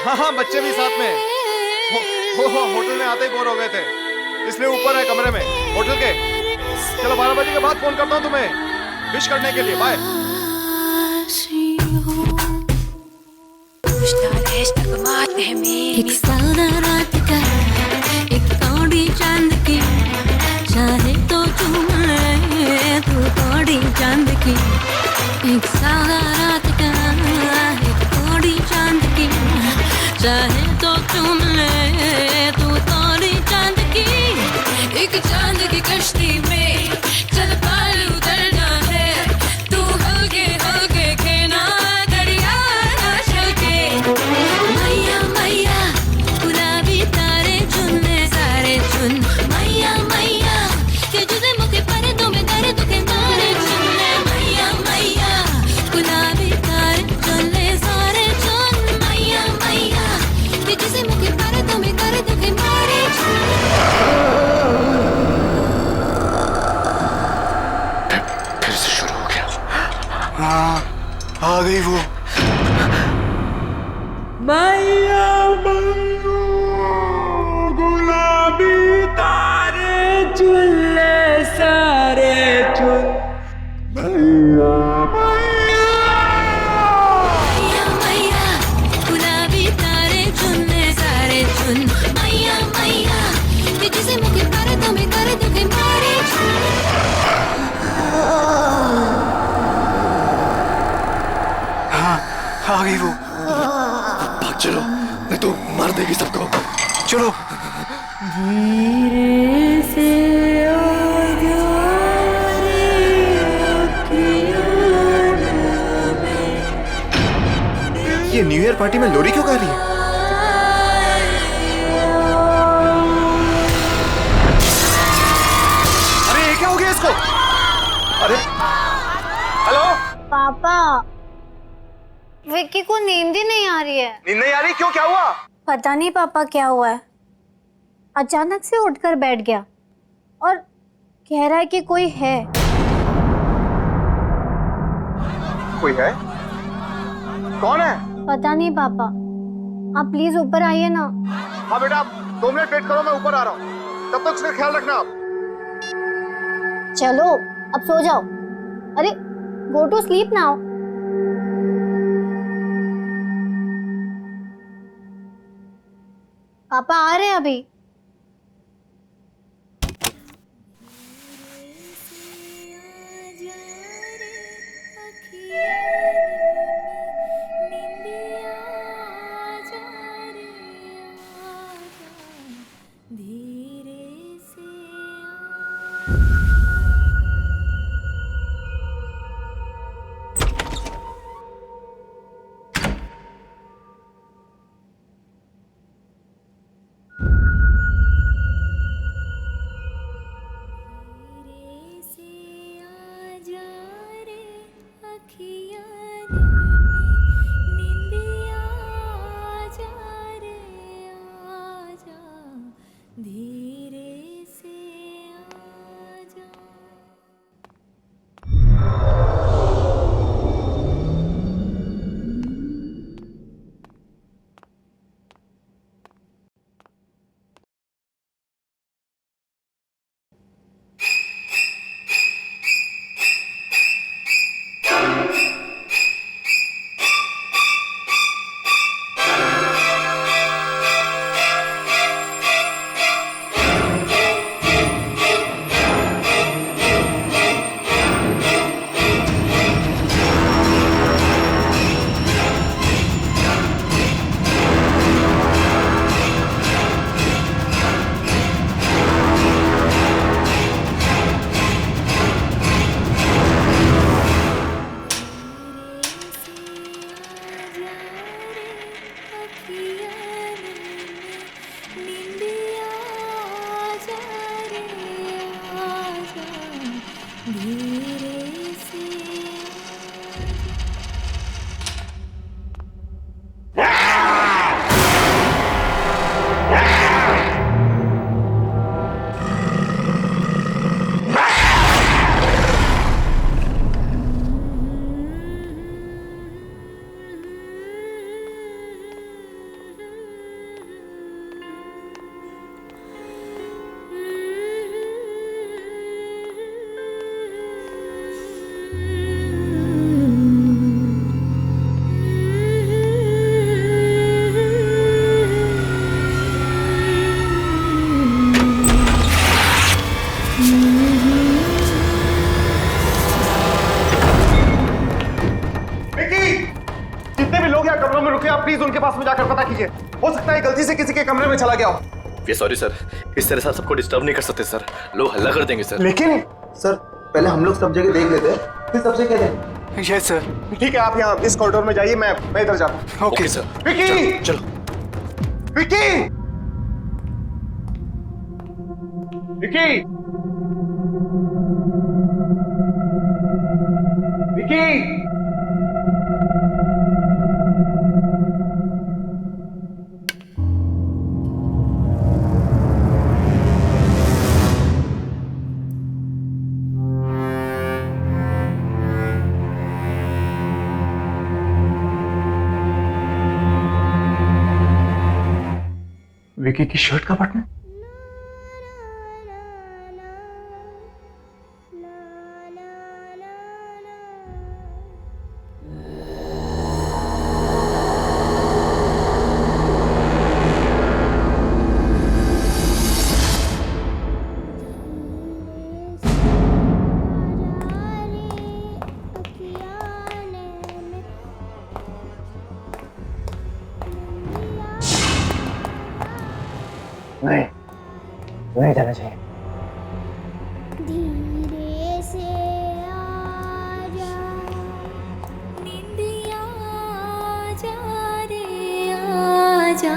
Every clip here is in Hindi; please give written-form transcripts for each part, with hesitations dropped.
हाँ हाँ, बच्चे भी साथ में। हो होटल में आते ही बोर हो गए थे, इसलिए ऊपर है कमरे में होटल के। चलो 12 बजे के बाद फोन करता हूँ तुम्हें विश करने के लिए। बाय। एक सादा रात का एक कौड़ी चांद की, चाहे तो चूम ले तू कौड़ी चांद की। एक सादा रात का एक कौड़ी चांद की, चाहे तो चूम ले तू कौड़ी चांद की। एक चांद की कश्ती में चल पार उतरना है, तू हल्के हल्के खेना दरिया ना चलके। मैया मैया गुलाबी तारे चुनने सारे चुन, मैया मैया के जुदे मुखे पर्दों में दर्द के मारे चुनने। मैया मैया गुलाबी तारे चुनने सारे चुन, मैया मैया के जुदे मुखे पर्दों में दर्द के मारे फिर से शुरू हो गया। हाँ, आ गई वो। मैया मैया गुलाबी तारे चुन ले सारे चुन, मैया मैया। मैया मैया गुलाबी तारे चुनने सारे चुन, मैया मैया के जिसे मुखे पर्दों में दर्द के मारे हाँ, आ गई वो। भाग चलो, नहीं तो मार देगी सबको। चलो। धीरे से ये न्यू ईयर पार्टी में लोरी क्यों गा रही है? अरे ये क्या हो गया इसको? अरे हेलो पापा, विक्की को नींद ही नहीं आ रही है। नींद नहीं आ रही? क्यों, क्या हुआ? पता नहीं पापा क्या हुआ है, अचानक से उठकर बैठ गया और कह रहा है कि कोई है। कोई है? कौन है? पता नहीं पापा, आप प्लीज ऊपर आइए ना। हाँ बेटा, आप 2 मिनट वेट करो, मैं ऊपर आ रहा हूँ। तब तक उसका ख्याल रखना आप। चलो अब सो जाओ। अरे गो टू स्लीप नाउ। पापा आ रहे हैं अभी। पास में जाकर पता कीजिए, हो सकता है गलती से किसी के कमरे में चला गया हो। वी सॉरी सर, इस तरह से आप सबको डिस्टर्ब नहीं कर सकते सर, लोग हल्ला कर देंगे सर। लेकिन सर पहले हम लोग सब जगह देख लेते हैं, फिर सबसे कह दें। Yes sir. ठीक है, आप यहाँ इस कॉरिडोर में जाइए, मैं इधर जाता हूँ। Okay sir. विकी! चलो। विकी! विकी! विकी! विकी की शर्ट का बटन। नहीं जाना चाहिए। धीरे से आजा, निंदिया आजा रे आजा।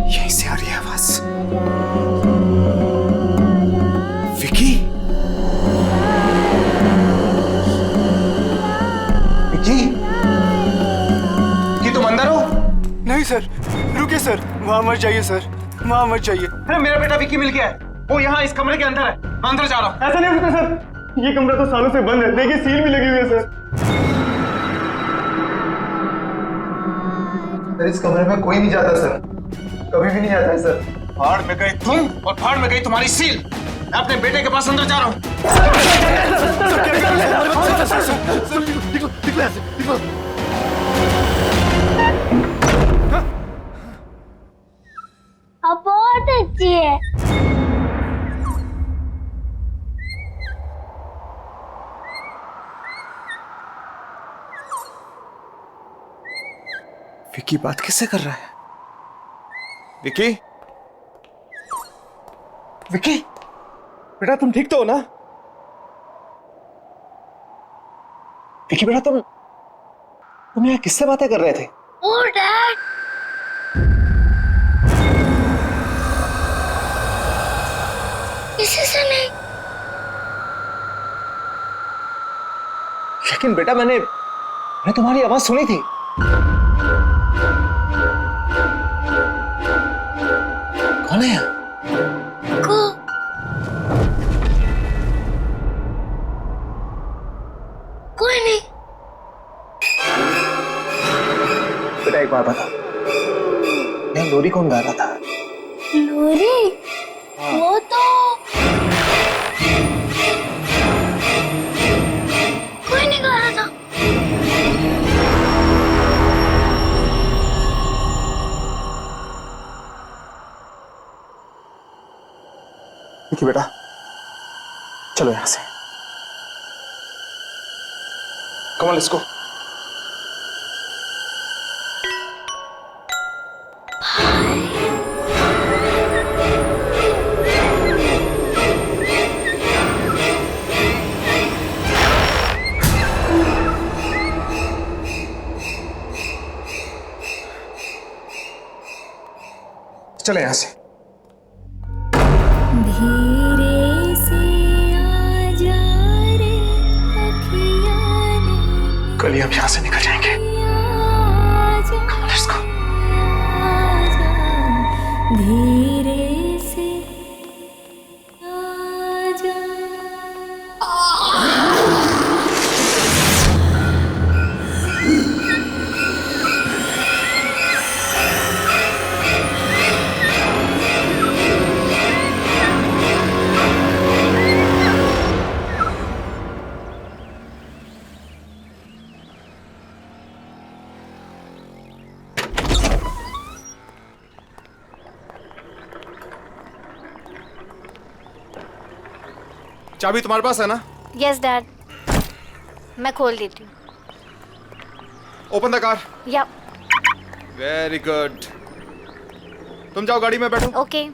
यहीं से आ रही है आवाज। विकी! विकी! विकी, तुम अंदर हो? नहीं सर, रुकिए सर, वहां मत जाइए सर, वहां मत जाइए। अरे मेरा बेटा विकी मिल गया है, वो यहाँ इस कमरे के अंदर है, मैं अंदर जा रहा हूँ। ऐसा नहीं हो सकता सर, ये कमरा तो सालों से बंद है, देखिए सील भी लगी हुई है सर। इस कमरे में कोई नहीं जाता सर, कभी भी नहीं जाता है सर। फाड़ में गई तुम और फाड़ में गई तुम्हारी सील। मैं अपने बेटे के पास अंदर जा रहा हूँ। अब बहुत अच्छी है। विकी बात किससे कर रहा है? विकी? विकी? बेटा तुम ठीक तो हो ना? विकी बेटा तुम यहाँ किससे बातें कर रहे थे? ओ डैड, किसी से नहीं। लेकिन बेटा मैंने तुम्हारी आवाज सुनी थी। कौन है? को कोई नहीं। बेटा एक बात बता, मैं लोरी कौन गा रहा था? लोरी? वो तो कोई नहीं गा रहा था। विकी बेटा चलो यहां से। Come on let's go. चले यहां से। धीरे से आजा रे अखियाँ ने कल ही हम यहां से निकल जाएंगे। आजा, लेट्स गो। आजा, धीरे से आजा। चाबी तुम्हारे पास है ना? यस डैड, मैं खोल देती हूँ। Open the car. या वेरी गुड। तुम जाओ गाड़ी में बैठो। ओके।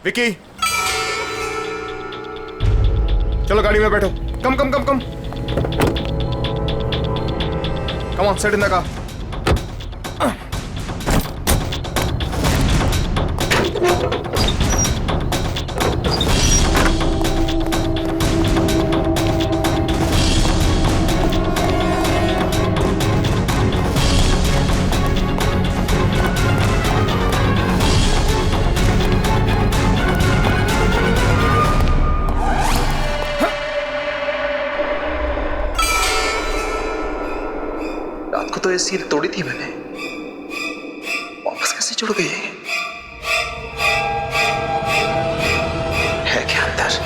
विकी, चलो गाड़ी में बैठो। Come come come come come on, sit in the car. रात को तो ये सील तोड़ी थी मैंने, वापस कैसे जुड़ गई है क्या अंदर?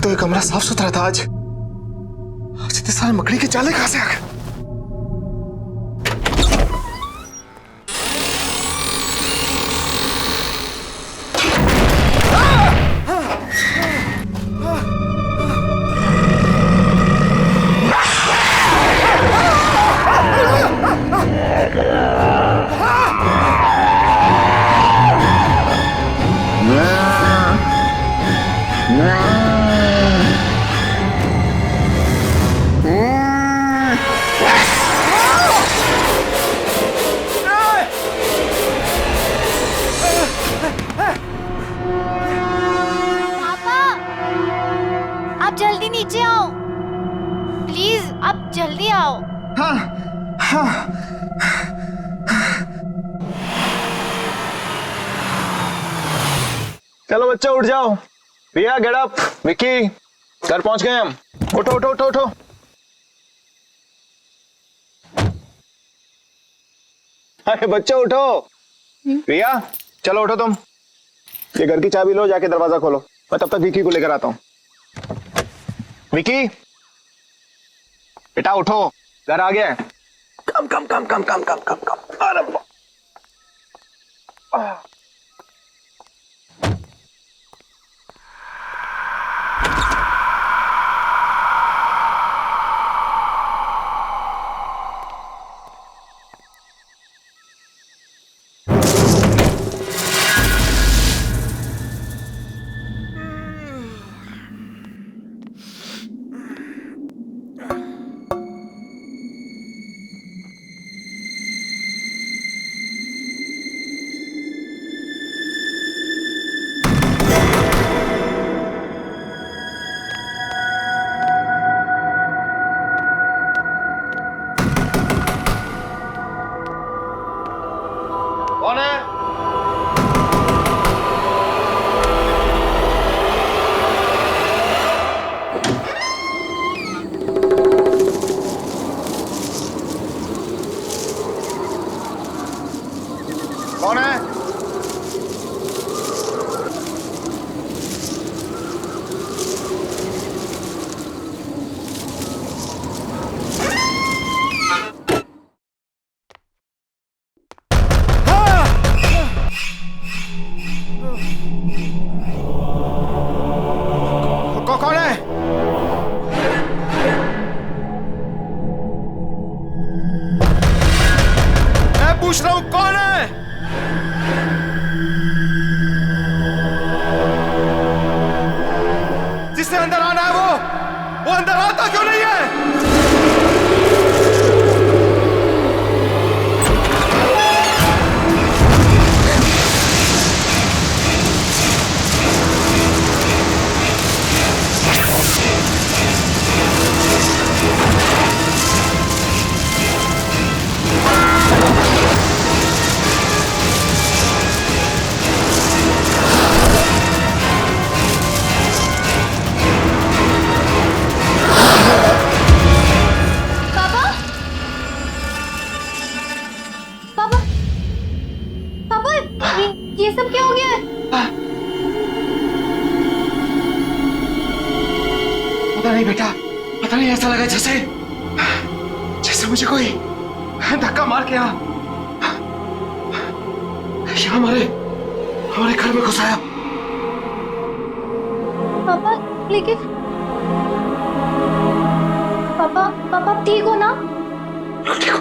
तो ये कमरा साफ सुथरा था, आज इतने सारे मकड़ी के जाले कहां से आ गए? आप जल्दी नीचे आओ प्लीज, आप जल्दी आओ। चलो बच्चे उठ जाओ। रिया गेट अप। विक्की, घर पहुंच गए हम। उठो उठो उठो उठो। अरे बच्चे उठो। रिया चलो उठो तुम, ये घर की चाबी लो, जाके दरवाजा खोलो, मैं तब तक विक्की को लेकर आता हूं। विक्की बेटा उठो, घर आ गया है। कम come come come come come come कम। अरे हो? वो अंदर आता क्यों नहीं है? ये सब क्या हो गया है? पता नहीं बेटा, पता नहीं, ऐसा लगा जैसे जैसे मुझे कोई धक्का मार के यहाँ हमारे हमारे घर में घुसाया। पापा लेकिन पापा पापा ठीक हो ना? ठीक हो,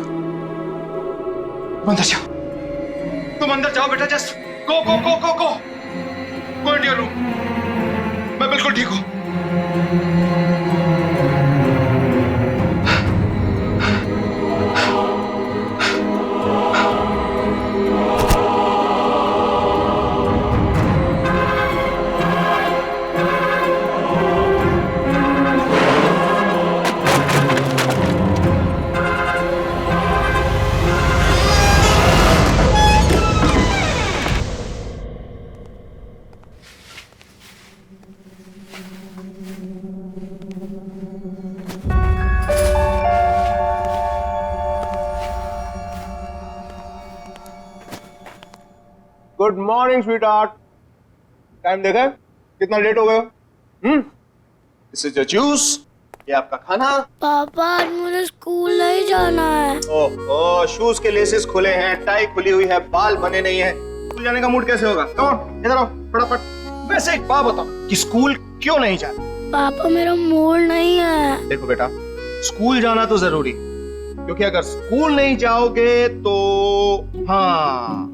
अंदर जाओ, तुम अंदर जाओ बेटा, just go go go go go go in your room. मैं बिल्कुल ठीक हूँ। Good morning sweetheart. टाइम देखा है? कितना लेट हो गए? दिस इज योर जूस, ये आपका खाना। पापा आज मुझे स्कूल नहीं जाना है। ओह, शूज के लेसेस खुले हैं, टाई खुली हुई है, बाल बने नहीं है, स्कूल जाने का मूड कैसे होगा? कम ऑन, इधर आओ फटाफट। वैसे एक बात बताओ कि स्कूल क्यों नहीं जाना? पापा मेरा मूड नहीं है। देखो बेटा, स्कूल जाना तो जरूरी, क्योंकि अगर स्कूल नहीं जाओगे तो हाँ,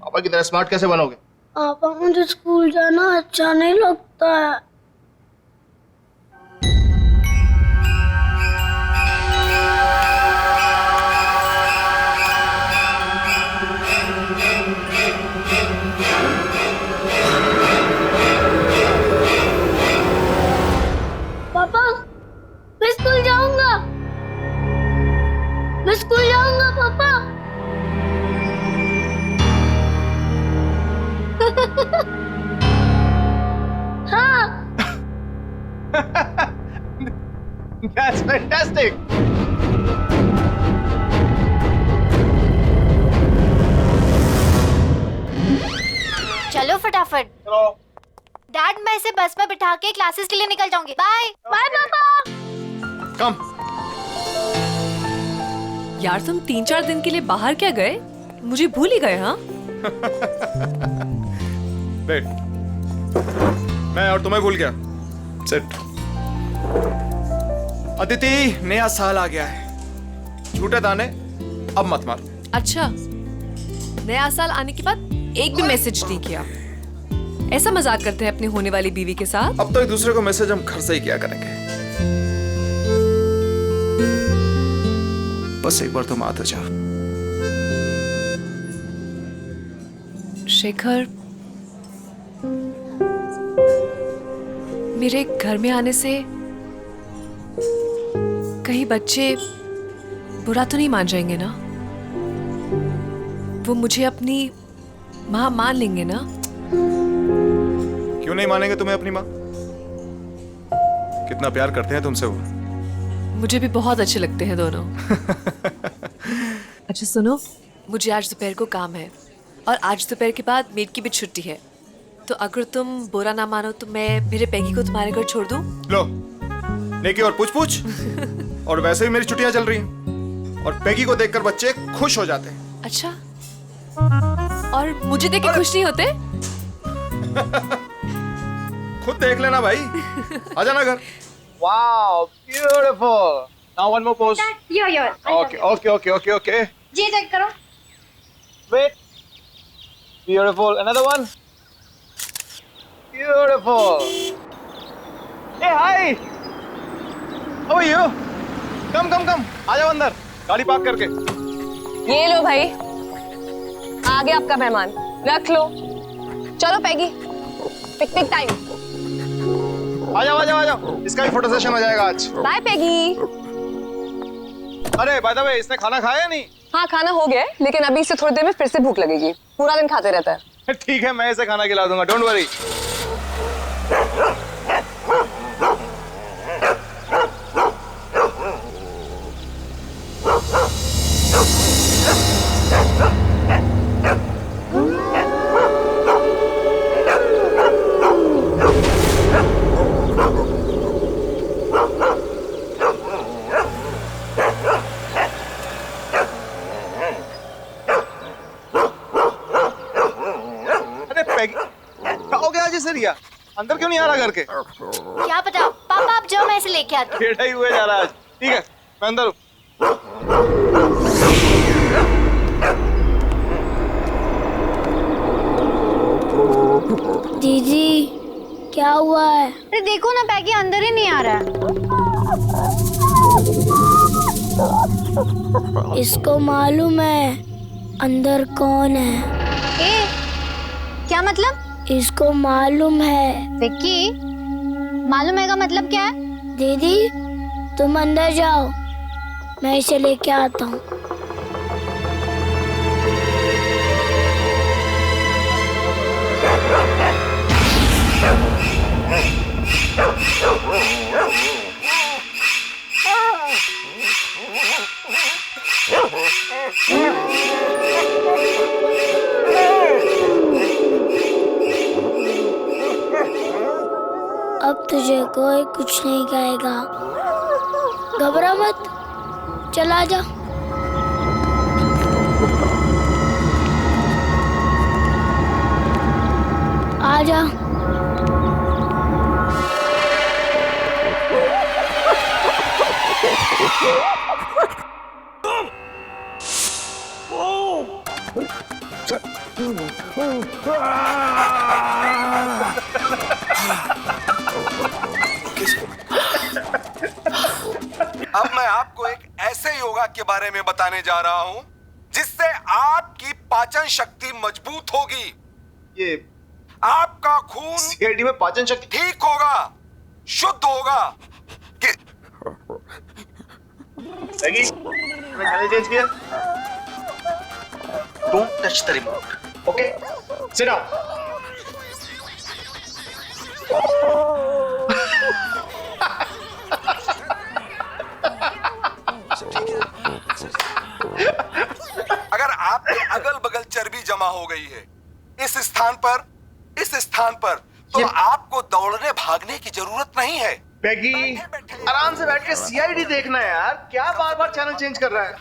पापा की तरह स्मार्ट कैसे बनोगे? पापा मुझे स्कूल जाना अच्छा नहीं लगता है। पापा मैं स्कूल जाऊंगा, मैं स्कूल जाऊंगा पापा। हाँ। That's fantastic. चलो फटाफट। चलो। डैड मैं इसे बस में बिठा के क्लासेस के लिए निकल जाऊंगी। बाय बाय पापा। कम। यार तुम 3-4 दिन के लिए बाहर क्या गए? मुझे भूल ही गए। हाँ बैठ। मैं और तुम्हें भूल गया। सिट। अदिति, नया साल आ गया है, झूठे दाने अब मत मार। अच्छा, नया साल आने के बाद एक भी मैसेज नहीं किया। ऐसा मजाक करते हैं अपनी होने वाली बीवी के साथ? अब तो एक दूसरे को मैसेज हम घर से ही किया करेंगे। बस एक बार तुम आ तो जाओ। शेखर, मेरे घर में आने से कहीं बच्चे बुरा तो नहीं मान जाएंगे ना? वो मुझे अपनी माँ मान लेंगे ना? क्यों नहीं मानेंगे तुम्हें अपनी माँ? कितना प्यार करते हैं तुमसे वो। मुझे भी बहुत अच्छे लगते हैं दोनों। अच्छा सुनो, मुझे आज दोपहर को काम है और आज दोपहर के बाद मेड की भी छुट्टी है, तो अगर तुम बुरा ना मानो तो मैं मेरे पैगी को तुम्हारे घर छोड़ दूं? लो, नेकी और पूछ और वैसे भी मेरी छुट्टियां चल रही हैं और पैगी को देखकर बच्चे खुश हो जाते हैं। अच्छा, और मुझे देख के खुश नहीं होते? खुद देख लेना भाई। आ जाना घर। Wow, beautiful. Now one more pose. Your. Okay. जी चेक करो। Wait. Beautiful. Another one. Beautiful. ए hi, how are you? Come come come, आ जाओ अंदर, गाड़ी पार्क करके। ये लो भाई, आ गया आपका मेहमान, रख लो। चलो पैगी, पिकनिक टाइम। आ जाओ आ जाओ आ जाओ, इसका भी फोटो सेशन हो जाएगा आज। बाय पैगी। अरे बाय द वे, इसने खाना खाया या नहीं? हाँ खाना हो गया है, लेकिन अभी से थोड़ी देर में फिर से भूख लगेगी। पूरा दिन खाते रहता है। ठीक है, मैं इसे खाना खिला दूंगा, डोंट वरी। रिया अंदर क्यों नहीं आ रहा घर के? क्या पता, पापा आप जाओ, मैं इसे लेके आती हूँ। टेढ़ा ही हुए जा रहा है आज। ठीक है, मैं अंदर हूँ। दीदी क्या हुआ है? अरे देखो ना, पैगी अंदर ही नहीं आ रहा है। इसको मालूम है अंदर कौन है? ए, क्या मतलब? इसको मालूम है। विक्की, मालूम है का मतलब क्या है? दीदी तुम अंदर जाओ, मैं इसे लेके आता हूँ। अब तुझे कोई कुछ नहीं कहेगा, घबरा मत, चला जा। आ जा। अब मैं आपको एक ऐसे योगा के बारे में बताने जा रहा हूं जिससे आपकी पाचन शक्ति मजबूत होगी। ये आपका खून सीआईडी में पाचन शक्ति ठीक होगा, शुद्ध होगा। मैं चैनल चेंज किया। Don't touch the remote, okay? Sit down. अगर आपके अगल बगल चर्बी जमा हो गई है इस स्थान पर, तो आपको दौड़ने भागने की जरूरत नहीं है। पैगी, आराम से बैठ के सीआईडी देखना है यार, क्या बार बार चैनल चेंज कर रहा है?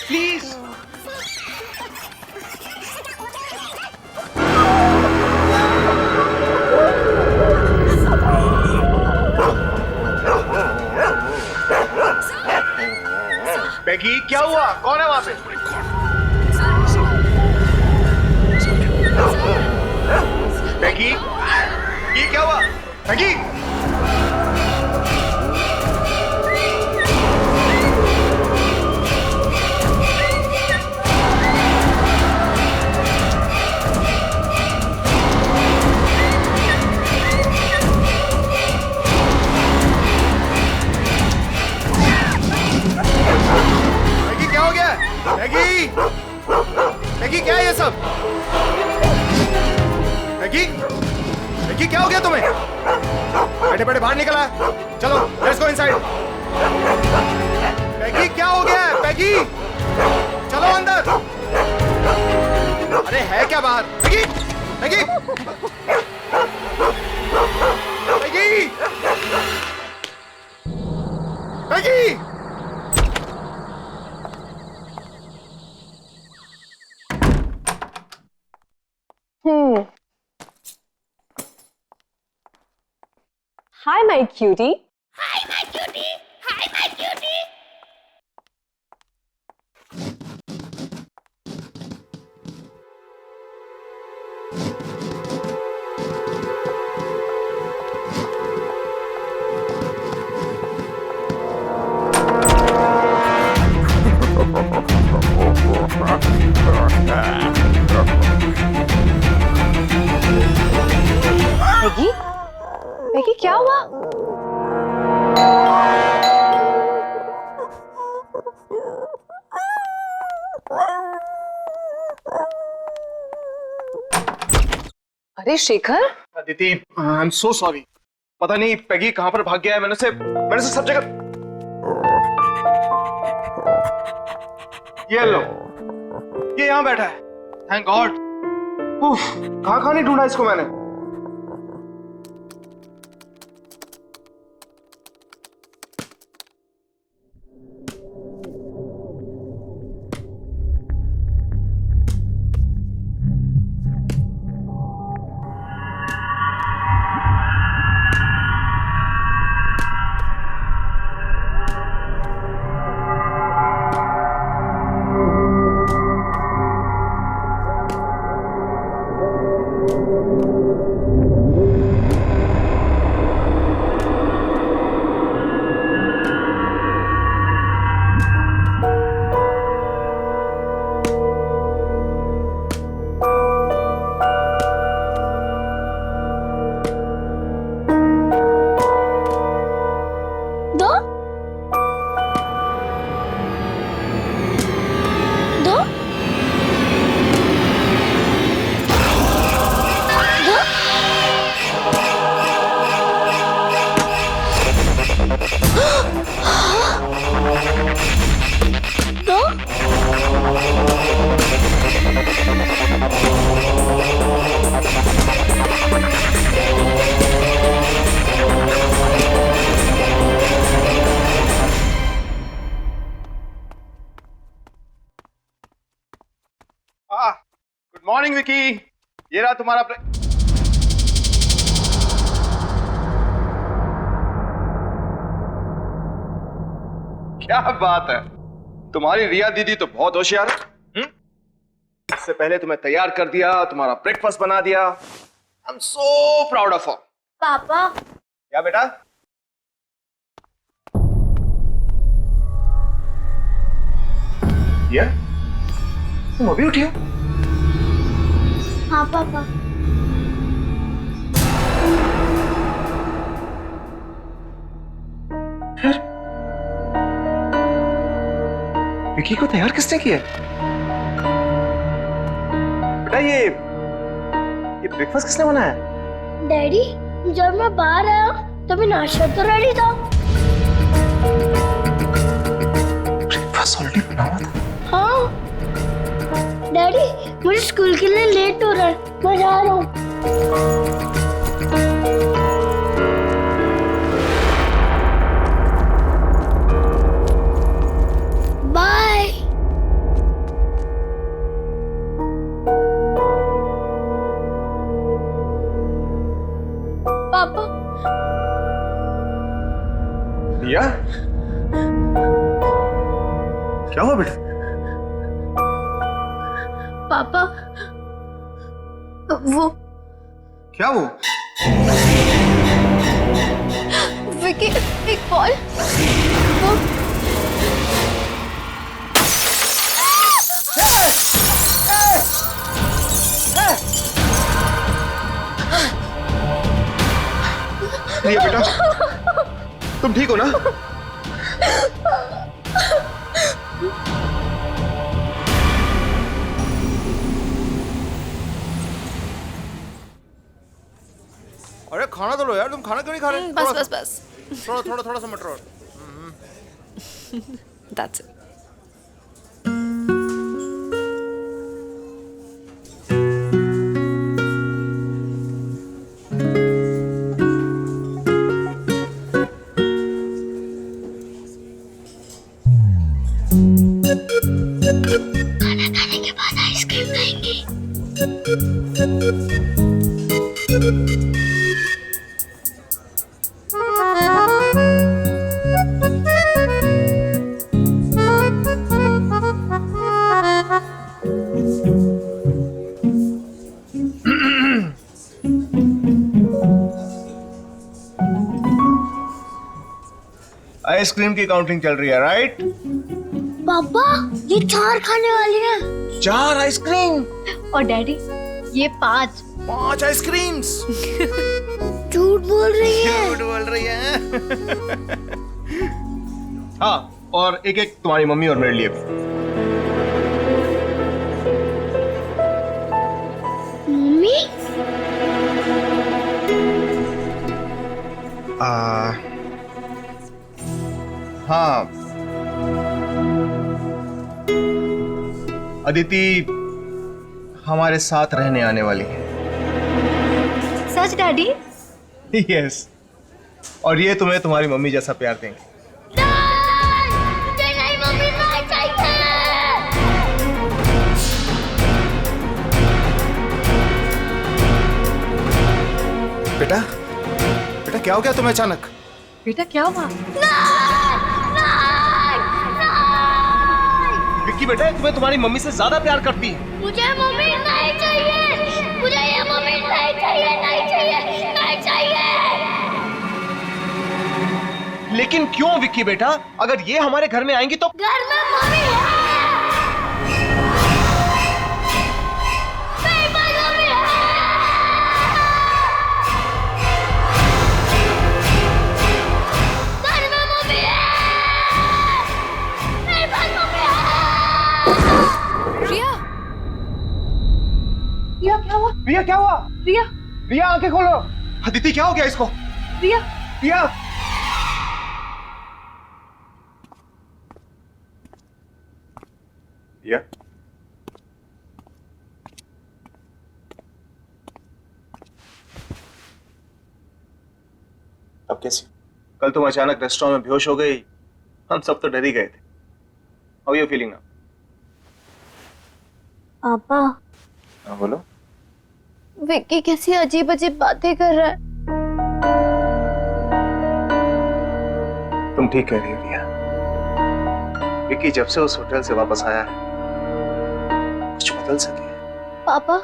प्लीज। पैगी, क्या हुआ? कौन है वहां पे? पैगी, ये क्या हुआ? पैगी, मैगी, मैगी क्या है ये सब? मैगी, मैगी क्या हो गया तुम्हें? बैठे बैठे बाहर निकला, चलो लेट्स गो इनसाइड। मैगी क्या हो गया है? मैगी चलो अंदर। अरे है क्या बाहर? Maggie, Maggie, Maggie, Maggie. Hi, my cutie. Hi my cutie, hi my cutie. अरे Shekhar, Aditi, I am so sorry. पता नहीं पैगी कहां पर भाग गया है। मैंने से सब जगह। ये लो, ये यहां बैठा है। Thank God. कहां नहीं ढूंढा इसको मैंने। गुड मॉर्निंग विकी, ये रहा तुम्हारा क्या बात है, तुम्हारी रिया दीदी तो बहुत होशियार है। इससे पहले तुम्हें तैयार कर दिया, तुम्हारा ब्रेकफास्ट बना दिया। आई am so proud of her. पापा, क्या बेटा? ये तुम अभी उठी हो? हाँ पापा। फिर विकी को तैयार किसने किया? बेटा ये ब्रेकफास्ट किसने बनाया? डैडी, जब मैं बाहर आया तभी नाश्ता तो रेडी था। ब्रेकफास्ट ऑलरेडी बना हुआ था। हाँ डैडी, मुझे स्कूल के लिए लेट हो रहा है, मैं जा रहा हूँ। बाय। पापा। रिया, क्या हुआ बेटा? पापा, वो क्या वो? विकी, एक कॉल। वो रिया बेटा, तुम ठीक हो ना? अरे खाना तो लो यार, तुम खाना क्यों नहीं खा रहे? बस बस बस, थोड़ा सा मटर और। That's it. खाना खाने के बाद आइसक्रीम खाएंगे। आइसक्रीम की काउंटिंग चल रही है, राइट? पापा, ये 4 खाने वाली हैं। 4 आइसक्रीम और डैडी, ये 5 आइसक्रीम्स। झूठ बोल रही है। झूठ बोल रही है। हाँ, और एक एक तुम्हारी मम्मी और मेरे लिए भी। मम्मी? हाँ, अदिति हमारे साथ रहने आने वाली है। सच डैडी? यस, और ये तुम्हें तुम्हारी मम्मी जैसा प्यार देंगे। मुझे नहीं मम्मी नहीं चाहिए। बेटा, बेटा क्या हो गया तुम्हें अचानक? बेटा क्या हुआ? विक्की बेटा, तुम्हें तुम्हारी मम्मी से ज्यादा प्यार करती है। मुझे मम्मी नहीं चाहिए। मुझे ये मम्मी नहीं चाहिए, नहीं चाहिए, नहीं चाहिए। लेकिन क्यों विक्की बेटा? अगर ये हमारे घर में आएंगी तो घर में मम्मी है। मेरे पास मम्मी है। घर में मम्मी है। मेरे पास मम्मी है। रिया, रिया क्या हुआ? रिया क्या हुआ? रिया, रिया आंखें खोलो। अदिति क्या हो गया इसको? रिया, रिया, रिया, अब कैसी? कल तुम अचानक रेस्टोरेंट में बेहोश हो गई, हम सब तो डर ही गए थे। How you feeling now? पापा, हाँ बोलो। विक्की कैसी अजीब अजीब बातें कर रहा है। तुम ठीक कह रही हो रिया। विक्की जब से उस होटल से वापस आया है, कुछ बदल सके। पापा,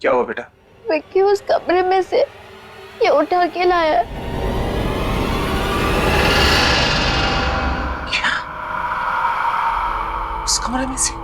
क्या हुआ बेटा? विक्की उस कमरे में से ये उठा के लाया है। क्या? उस कमरे में से?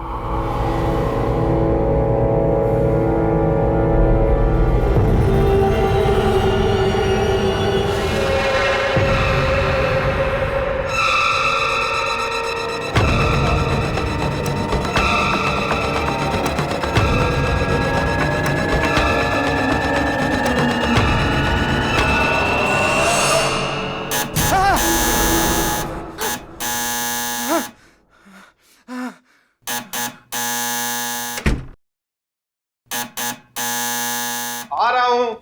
आ रहा हूं।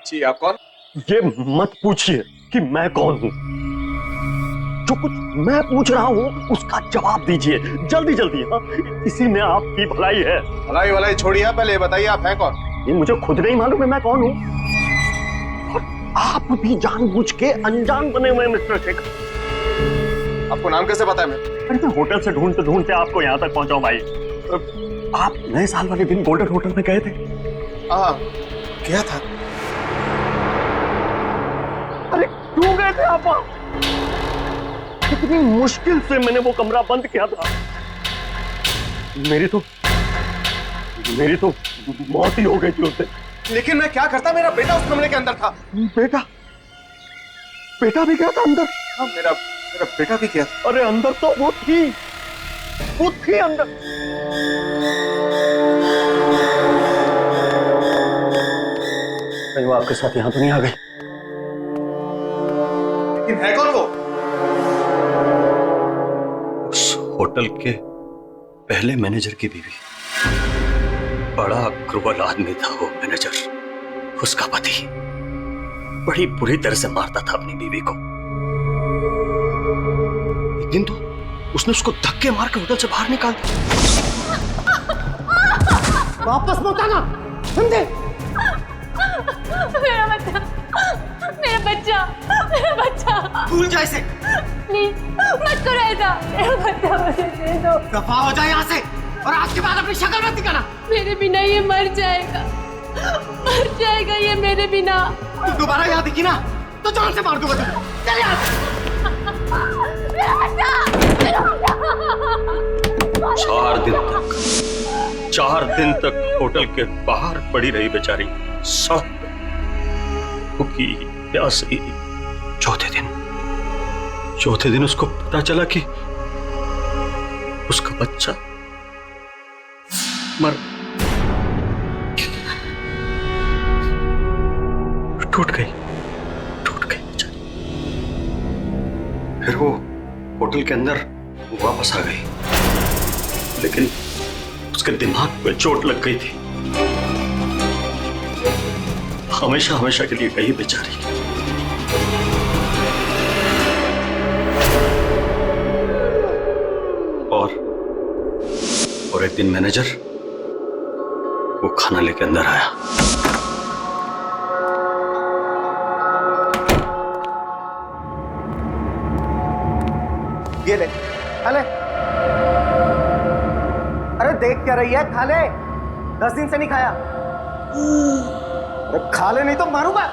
जी आप कौन? ये मत पूछिए कि मैं कौन हूं। जो कुछ मैं पूछ रहा हूं उसका जवाब दीजिए जल्दी जल्दी। हाँ, इसी में आपकी भलाई है। भलाई भलाई छोड़िए, पहले बताइए आप हैं कौन? ये मुझे खुद नहीं मालूम है मैं कौन हूं। और आप भी जानबूझ के अनजान बने हुए मिस्टर शेखर। आपको नाम कैसे पता है? अरे मैं होटल से ढूंढते ढूंढते आपको यहाँ तक पहुंचा भाई। आप नए साल वाले दिन गोल्डन होटल में गए थे? हाँ, गया था। अरे क्यों गए थे आप? कितनी मुश्किल से मैंने वो कमरा बंद किया था। मेरी तो मौत ही हो गई थी उससे। लेकिन मैं क्या करता? मेरा बेटा उस कमरे के अंदर था। बेटा भी गया था अंदर? हाँ, मेरा बेटा भी गया था। अरे अंदर तो वो थी अंदर। कहीं वो आपके साथ यहां तो नहीं आ गई? लेकिन है कौन वो? उस होटल के पहले मैनेजर की बीवी। बड़ा क्रूर आदमी था वो मैनेजर। उसका पति बड़ी बुरी तरह से मारता था अपनी बीवी को। एक दिन तो उसने उसको धक्के मार के होटल से बाहर निकाल दिया। वापस मत आना, समझे? मेरा बच्चा, मेरा बच्चा, मेरा बच्चा। भूल जा इसे। प्लीज मत करो ऐसा। मेरा बच्चा मुझे दे दो। दफा हो जाए यहाँ से और आज के बाद अपनी शक्ल मत दिखाना। मेरे बिना ये मर जाएगा ये मेरे बिना। तू दोबारा यहाँ दिखी ना तो जान से मार दूंगा तुझे। चल यहाँ से। 4 दिन तक होटल के बाहर पड़ी रही बेचारी, सब भूखी प्यासी। चौथे दिन उसको पता चला कि उसका बच्चा मर टूट गई बेचारी। फिर वो होटल के अंदर वापस आ गई, लेकिन उसके दिमाग पे चोट लग गई थी। हमेशा हमेशा के लिए गई बेचारी। और एक दिन मैनेजर वो खाना लेके अंदर आया। ये ले, खा ले। अरे देख क्या रही है, खा ले। 10 दिन से नहीं खाया। अरे खा ले नहीं तो मारूंगा।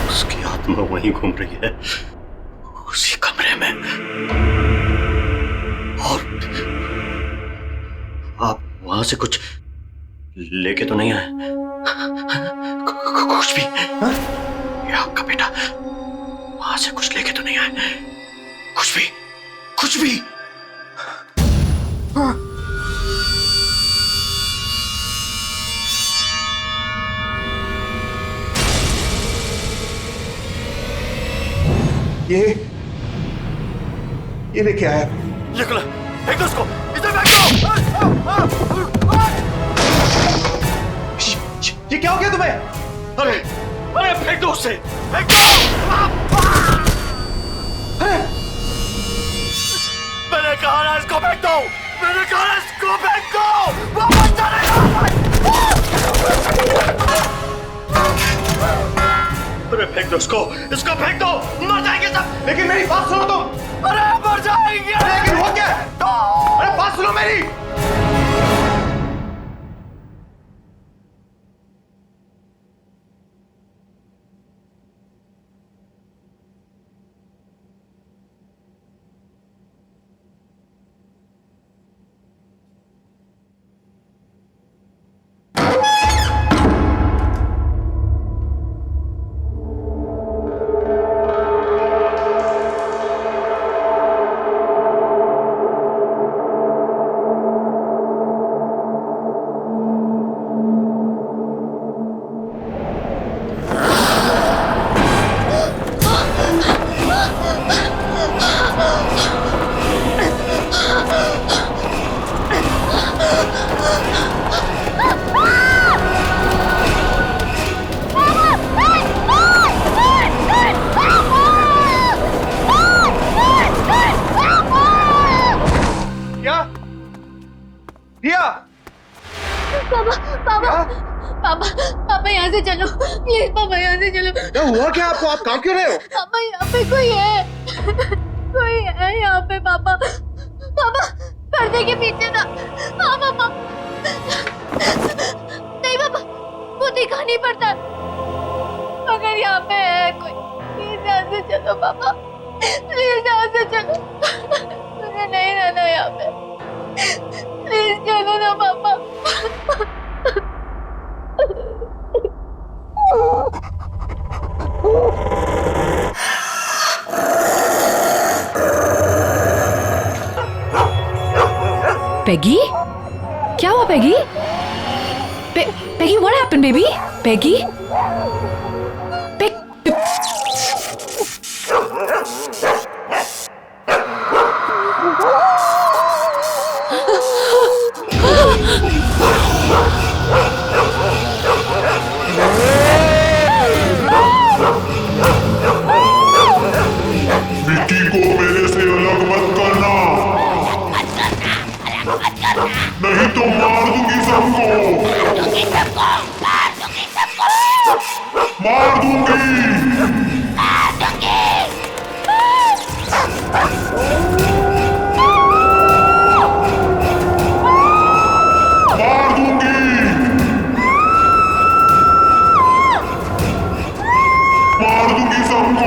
उसकी आत्मा वहीं घूम रही है, उसी कमरे में। और आप वहां से कुछ लेके तो नहीं आए? कुछ भी? ये आपका बेटा वहां से कुछ लेके तो नहीं आए? कुछ भी? हाँ। ये लेके आया। ये खुला, फेंक दो उसको, इसे फेंक दो। ये क्या हो गया तुम्हें? अरे फेंक दो उसे, फेंक दो। मैंने कहा ना इसको फेंक दो, मैंने कहा ना इसको फेंक दो। वापस चलेगा। अरे फेंक दो इसको फेंक दो, मर जाएंगे सब। लेकिन मेरी बात सुनो तुम। अरे मर जाएंगे। लेकिन हो क्या? अरे बात सुनो मेरी। पापा यहाँ से चलो प्लीज। पापा यहाँ से चलो। क्या हुआ क्या आपको? आप काम क्यों रहे हो? पापा यहाँ पे कोई है यहाँ पे। पापा पर्दे के पीछे था। पापा नहीं पापा, वो दिखा नहीं पड़ता। अगर यहाँ पे है कोई, प्लीज यहाँ से चलो पापा, प्लीज यहाँ से चलो। मुझे नहीं रहना यहाँ पे, प्लीज चलो ना पापा। पेगी, क्या हुआ Peggy? Peggy, what happened baby? Peggy? Vicky को मेरे से अलग मत करना, नहीं तो मार दूंगी सबको। मार दूंगी। मार दूंगी सबको।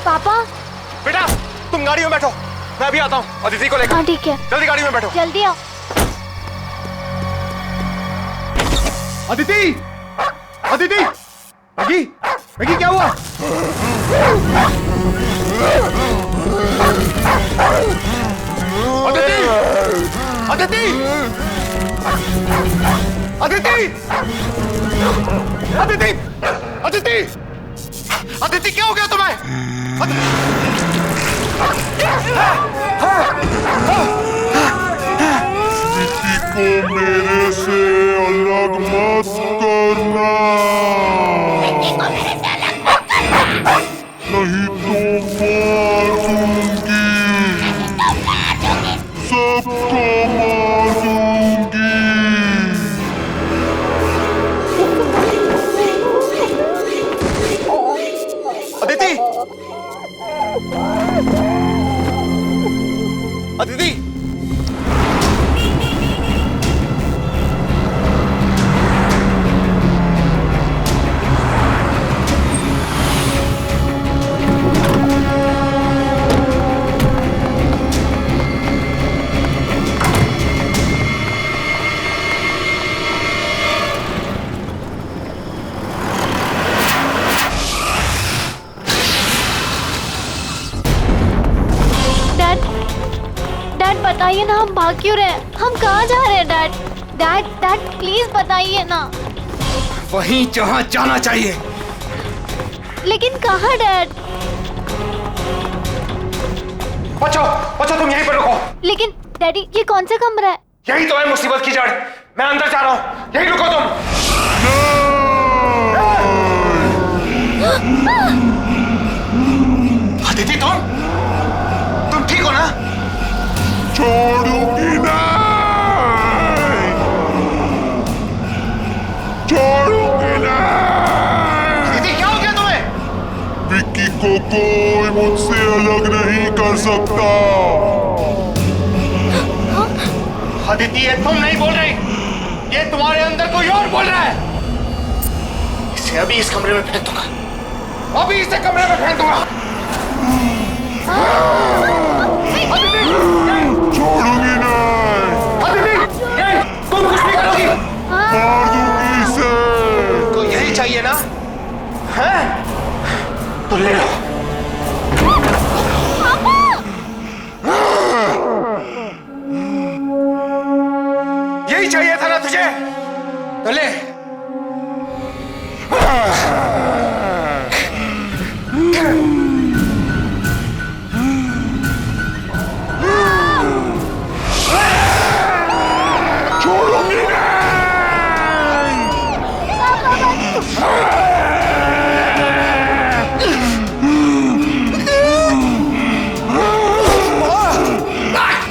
पापा। बेटा तुम गाड़ी में बैठो, मैं अभी आता हूँ अदिति को लेकर। हाँ ठीक है, जल्दी गाड़ी में बैठो। जल्दी आओ। अदिति, अदिति, मैगी, मैगी क्या हुआ? अदिति, अदिति, अदिति, अदिति, अदिति, अदिति क्या हो गया तुम्हें? किसी को मेरे से अलग मत करना, नहीं तो मार दूंगी, सबको मार दूंगी। अदिति, अदिति, डैड बताइए ना, हम भाग क्यों रहे हैं? हम कहाँ जा रहे हैं डैड? डैड डैड प्लीज बताइए ना। वहीं जहाँ जाना चाहिए। लेकिन कहाँ डैड? बच्चों, बच्चों तुम यहीं पर रुको। लेकिन डैडी ये कौन सा कमरा है? यही तो है मुसीबत की जड़। मैं अंदर जा रहा हूँ, यहीं रुको तुम। अदिति तुम ठीक हो ना? छोड़ूंगी नहीं, छोड़ूंगी नहीं। अदिति क्या हो गया तुम्हें? विक्की को कोई मुझसे अलग नहीं कर सकता। अदिति ये तुम नहीं बोल रही, ये तुम्हारे अंदर कोई और बोल रहा है। इसे अभी इस कमरे में फेंक दूंगा, अभी इसे कमरे में फेंक दूंगा। छोड़ूंगी नहीं। अदिति, तुम कुछ नहीं करोगी। मार दूंगी इसे। तो यही चाहिए ना? हैं? तो ले लो। यही चाहिए था ना तुझे? तो ले। छोड़ूंगी नहीं।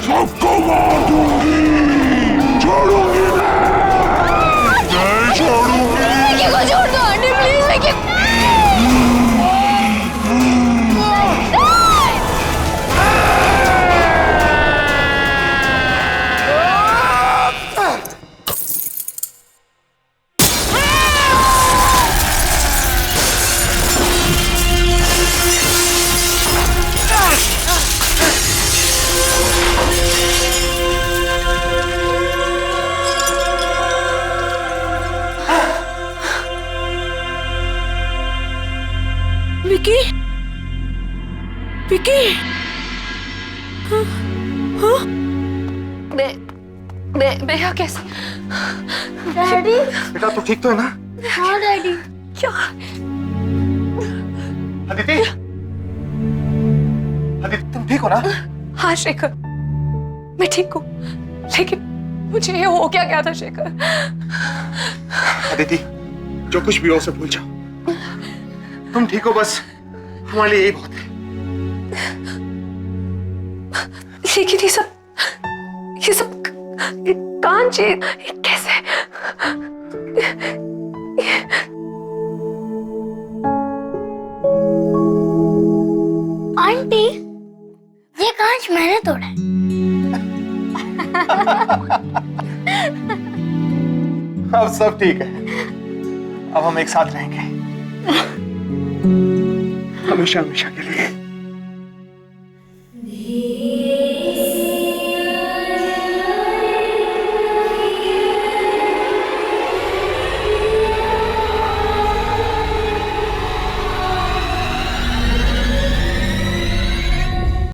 सबको मार दूंगी, छोड़ूंगी नहीं, छोड़ूंगी। विक्की को छोड़ दो आंटी प्लीज। विक्की विकी, विकी, मैं यहाँ कैसे? डैडी। बेटा तू ठीक तो है ना? हाँ डैडी। क्या? अदिति, अदिति तुम ठीक हो ना? हाँ शेखर, मैं ठीक हूँ, लेकिन मुझे ये हो क्या गया था शेखर? अदिति जो कुछ भी हो उसे भूल जाओ, तुम ठीक हो बस, हमारे लिए यही बहुत है। लेकिन ये सब कांची कैसे? आंटी ये कांच मैंने तोड़ा है। अब सब ठीक है, अब हम एक साथ रहेंगे हमेशा हमेशा के लिए।